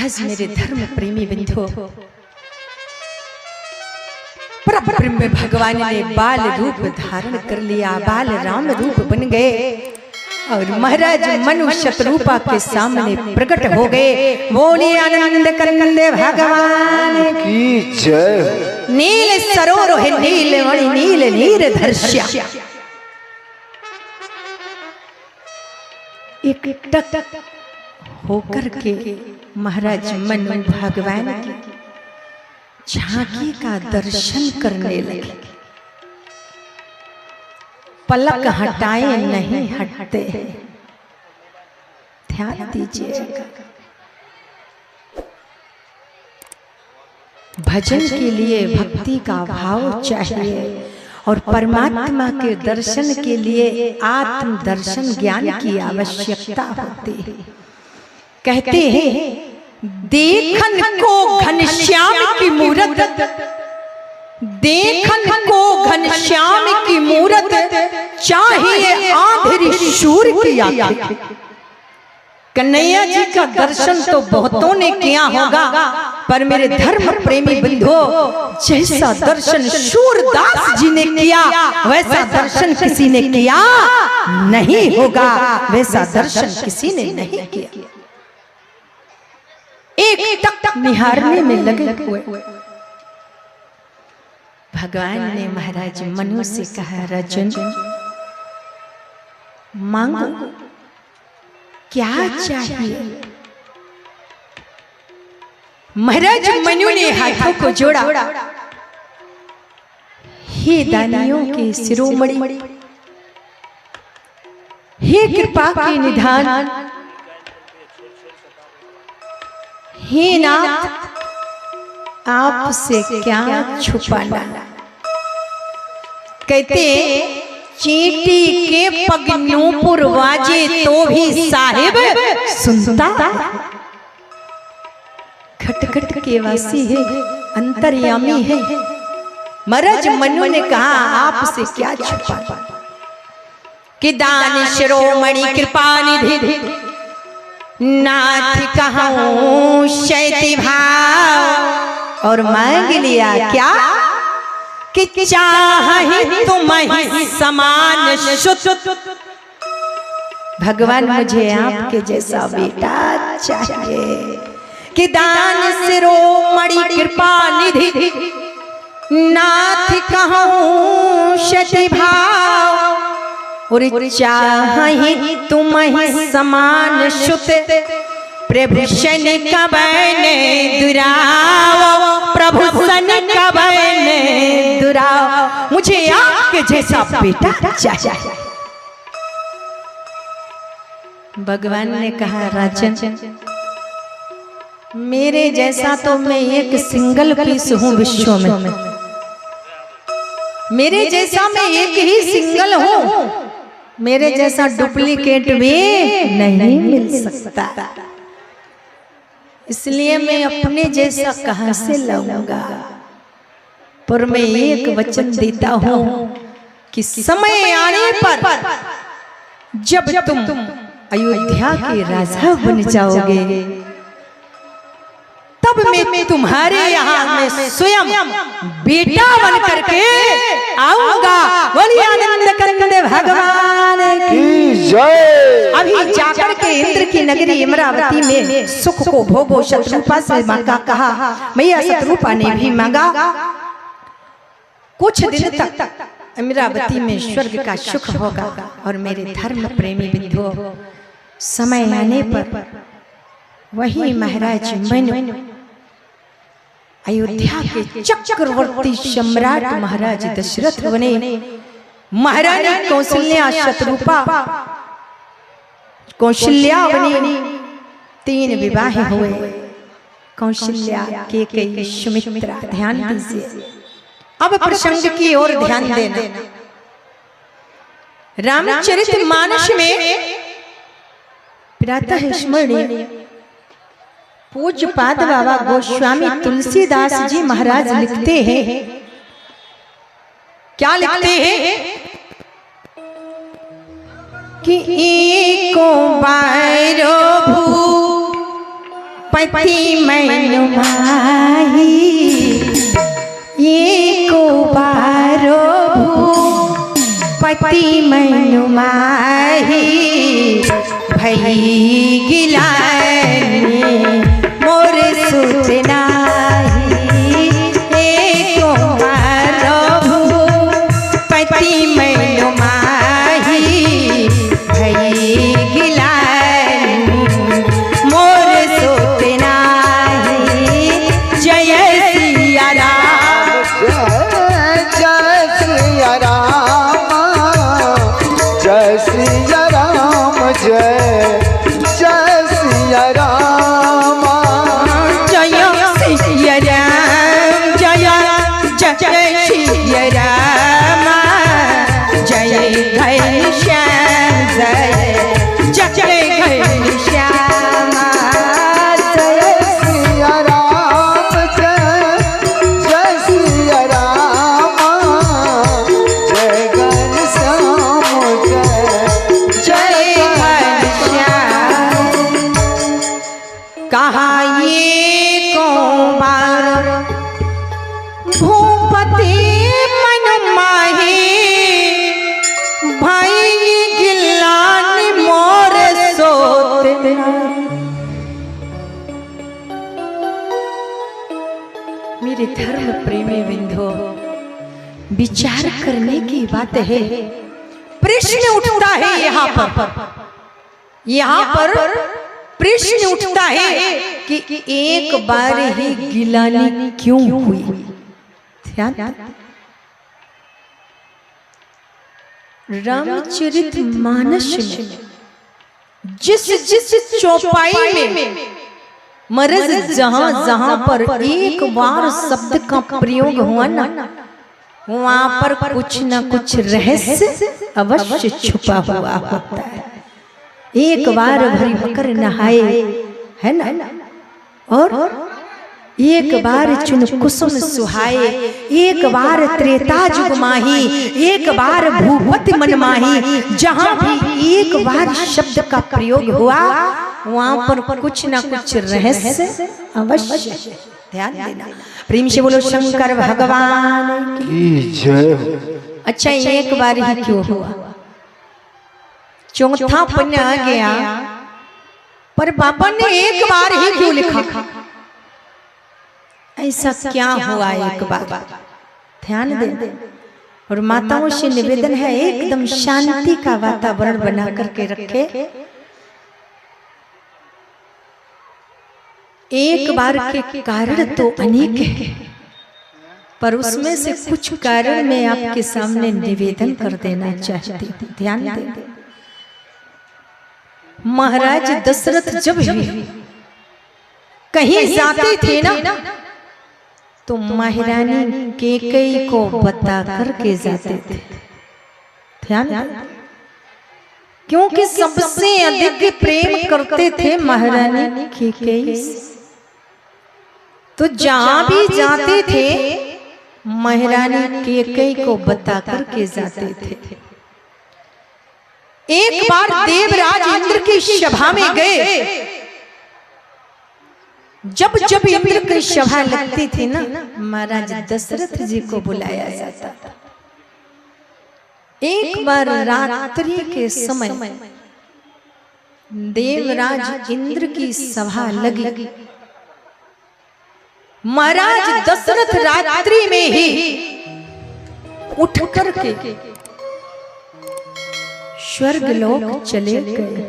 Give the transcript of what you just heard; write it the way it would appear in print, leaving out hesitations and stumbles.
आज मेरे धर्म प्रेमी बंधु, परब्रह्म भगवान ने बाल रूप धारण कर लिया, बाल राम रूप बन गए और महाराज मनु शतरूपा के सामने प्रकट हो गए। बोलिए आनंद कंद भगवान की जय। नील सरोवर है नील मणि नील नीर धर्ष्या, एक टक होकर के महाराज मनु भगवान की झांकी का दर्शन करने लगे। पलक हटाए नहीं हटते, ध्यान दीजिएगा। भजन के लिए भक्ति का भाव चाहिए और परमात्मा के दर्शन के लिए आत्म दर्शन ज्ञान की आवश्यकता होती है। कहते हैं देखन को घनश्याम की मूरत, देखन को घनश्याम की मूरत, चाहिए आंधरी शूर की आंखें। कन्हैया जी का दर्शन तो बहुतों ने किया होगा, पर मेरे धर्म प्रेमी बंधु, जैसा दर्शन सूरदास जी ने किया वैसा दर्शन किसी ने किया नहीं होगा, वैसा दर्शन किसी ने नहीं किया। एक टक निहारने में लगे हुए भगवान ने महाराज मनु से कहा, राजन मांगो क्या चाहिए। महाराज मनु ने हाथों को जोड़ा, हे दानियों के शिरोमणि, हे कृपा के निधान, हे नाथ आपसे क्या छुपाना। कहते चींटी के पगनों पर वाजे तो भी साहिब सुनता। खटखट के वासी है, अंतर्यामी है। महाराज मनु ने कहा आपसे क्या छुपाना। कि दान शिरोमणि कृपा निधि, नाथ कहूँ शैती भाव, और मांग लिया क्या कि चाहे तुम्हें समान शुद्ध। भगवान मुझे आपके जैसा बेटा चाहिए। कि दान शिरोमणि कृपा निधि, नाथ कहूँ शैती भाव, और चाहे तुम्हें समान शुद्ध। प्रभु सन कबने दुराओ, प्रभु सन कबने दुराओ, मुझे आपके जैसा बेटा चाहिए। भगवान ने कहा राजन, मेरे जैसा तो मैं एक सिंगल पीस हूँ विश्व में, मेरे जैसा मैं एक ही सिंगल हूँ, मेरे जैसा डुप्लीकेट भी नहीं मिल सकता। इसलिए मैं अपने जैसा कहां से लाऊंगा। पर मैं एक वचन देता हूं कि समय आने पर जब तुम अयोध्या के राजा बन जाओगे, तब मैं तुम्हारे यहाँ में स्वयं बेटा बन करके आऊंगा। बोलिए आनंद कंद भगवान की जय। अभी जाकर के इंद्र की नगरी इमरावती में सुख को भोगो। शतरूपा से मांगा, कहा मैया शतरूपा ने भी मांगा। कुछ दिन तक इमरावती में स्वर्ग का सुख होगा। और मेरे धर्म प्रेमी बंधु, समय आने पर वही महाराज मनु अयोध्या के चक्रवर्ती सम्राट महाराज दशरथ बने। महारानी कौशल्या शतरूपा कौशल्या बनी। 3 विवाह हुए, कौशल्या, कैकेयी, सुमित्रा। ध्यान दीजिए, अब प्रसंग की ओर ध्यान देना। रामचरितमानस में प्रातः स्मरणीय पूज्य पाद बाबा गोस्वामी तुलसीदास जी महाराज लिखते हैं, क्या लिखते हैं कि एको बारो भू पति मैनु माही ये को बारो पति मैनु माही भई गिलानी मोर सुतनाही ये को बारो पति मैनु माही भई गिलानी मोर सुतनाही जय सिया राम जय सिया राम जय सिया राम जय जय सिया राम जय सिया राम जय जय सिया राम जय घनश्याम जय जय घनश्याम जय सिया राम जय सिया राम जय घनश्याम जय घनश्याम। कहा ये को बार भूपति मन माही भाई गिलान मोर सोतना। मेरे धर्म प्रेमी बिंदु विचार करने की बात है। प्रश्न उठता है यहाँ पर प्रश्न उठता है कि एक बार ही गिलानी क्यों हुई। ध्यान रामचरित मानस में जिस जिस चौपाई में मरज जहां जहां पर एक बार शब्द का प्रयोग हुआ ना, वहां पर कुछ न कुछ रहस्य अवश्य छुपा हुआ होता है। एक बार भरी मकर नहाए है ना, और एक बार चुन कुसुम सुहाए, एक बार त्रेता जुग माही, एक बार भूपति मन माही। जहां भी एक बार शब्द का प्रयोग हुआ वहां पर कुछ ना कुछ रहस्य अवश्य। ध्यान देना, प्रेम से बोलो शंकर भगवान की जय। अच्छा, एक बार ही क्यों हुआ? चौथा पन्ना आ गया, पर बाबा ने एक बार ही क्यों लिखा? ऐसा क्या हुआ एक बार? ध्यान दे। और माताओं से निवेदन है एकदम शांति का वातावरण बना करके रखे। एक बार के कारण तो अनेक है, पर उसमें से कुछ कारण मैं आपके सामने निवेदन कर देना चाहती हूँ। ध्यान दे। महाराज दशरथ जब भी कहीं जाते थे ना, तो महारानी कैकेयी को बता करके जाते थे। ध्यान, क्योंकि सबसे अधिक प्रेम करते थे महारानी कैकेयी। तो जहां भी जाते थे महारानी कैकेयी को बता करके जाते थे। एक बार देवराज इंद्र की सभा में गए। जब जब इंद्र की सभा लगती थी ना, महाराज दशरथ जी को बुलाया जाता था। एक बार रात्रि के समय देवराज इंद्र की सभा लगी। महाराज दशरथ रात्रि में ही उठ करके स्वर्ग लोक चले गए।